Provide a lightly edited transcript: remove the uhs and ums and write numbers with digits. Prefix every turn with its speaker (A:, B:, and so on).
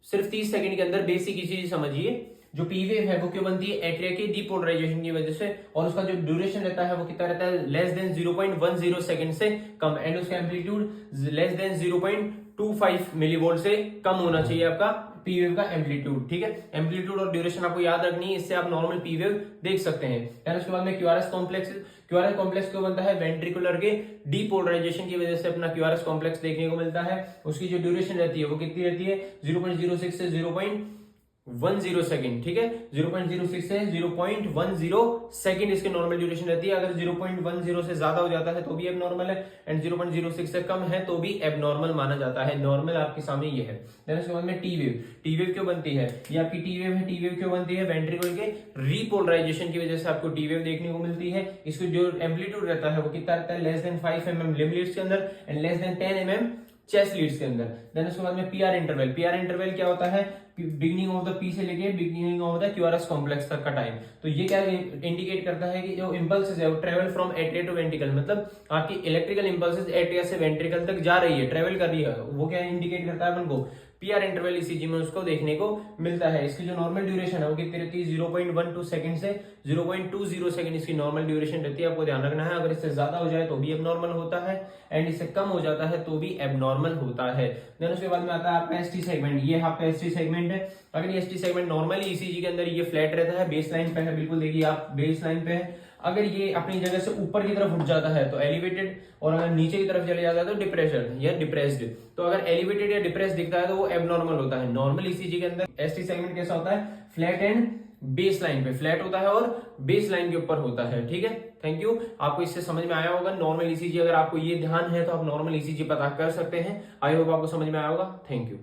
A: सिर्फ 30 सेकंड के अंदर बेसिक चीज समझिए। जो पी वेव है वो क्यों बनती है? एट्रिया के डीपोलराइजेशन की वजह से, और उसका जो ड्यूरेशन रहता है वो कितना रहता है? लेस देन 0.10 सेकंड से कम, एंड उसका एम्पलीट्यूड लेस देन 0.25 मिलीवोल्ट से कम होना चाहिए आपका पी वेव का एम्पलीट्यूड। ठीक है, एम्पलीट्यूड और ड्यूरेशन आपको याद रखनी है, इससे आप नॉर्मल पी वेव देख सकते हैं। यानी उसके बाद में क्यूआरएस कॉम्प्लेक्स, क्यूआरएस कॉम्प्लेक्स क्यों बनता है? वेंट्रिकुलर के डीपोलराइजेशन की वजह से अपना क्यूआरएस कॉम्प्लेक्स देखने को मिलता है। उसकी जो ड्यूरेशन रहती है वो कितनी रहती है? 0.06 से 0.10 सेकंड। ठीक है, 0.06 से 0.10 सेकंड इसकी नॉर्मल ड्यूरेशन रहती है। अगर 0.10 से ज्यादा हो जाता है तो भी एबनॉर्मल है, एंड 0.06 से कम है तो भी एबनॉर्मल माना जाता है। नॉर्मल आपके सामने ये है। देन उसके बाद में टी वेव, टी वेव क्यों बनती है? ये आपकी टी वेव है। टी वेव क्यों बनती है? वेंट्रिकल के रीपोलराइजेशन की वजह से आपको टी वेव देखने को मिलती है। इसको जो एम्पलीट्यूड रहता है वो कितना रहता है? Less than 5 mm limb leads के अंदर and less than 10 mm chest leads के अंदर। देन उसके बाद में पीआर इंटरवल, पीआर इंटरवल क्या होता है? बिगिनिंग ऑफ द पी से लेके beginning of the QRS complex तक का टाइम। तो ये क्या इंडिकेट करता है कि जो इंपल्सेस है वो travel from atria to ventricle, मतलब आपकी इलेक्ट्रिकल इंपल्सेस एट्रिया से वेंट्रिकल तक जा रही है, ट्रेवल कर रही है। वो क्या इंडिकेट करता है अपन को? पीआर इंटरवल ईसीजी में उसको देखने को मिलता है। इसकी जो नॉर्मल ड्यूरेशन है वो कितनी रहती है? 0.12 सेकंड से 0.20 सेकंड इसकी नॉर्मल ड्यूरेशन रहती है। आपको ध्यान रखना है, अगर इससे ज्यादा हो जाए तो भी एबनॉर्मल होता है, एंड इससे कम हो जाता है तो भी एबनॉर्मल होता है। देन उसके बाद में आता है आपका एसटी सेगमेंट। ये आपका एसटी सेगमेंट है। अगर ये एसटी सेगमेंट नॉर्मली ईसीजी के अंदर ये फ्लैट रहता है, बेस लाइन पे है, बिल्कुल देखिए आप बेस लाइन पे है। अगर ये अपनी जगह से ऊपर की तरफ उठ जाता है तो एलिवेटेड, और अगर नीचे की तरफ चले जाता है तो डिप्रेशन या डिप्रेस्ड। तो अगर एलिवेटेड या डिप्रेस्ड दिखता है तो वो एबनॉर्मल होता है। नॉर्मल ईसीजी के अंदर एसटी सेगमेंट कैसा होता है? फ्लैट एंड बेस लाइन पे फ्लैट होता है और बेस लाइन के ऊपर होता है। ठीक है, थैंक यू। आपको इससे समझ में आया होगा नॉर्मल ईसीजी। अगर आपको ये ध्यान है तो आप नॉर्मल ईसीजी पता कर सकते हैं। आई होप आपको समझ में आया होगा। Thank you.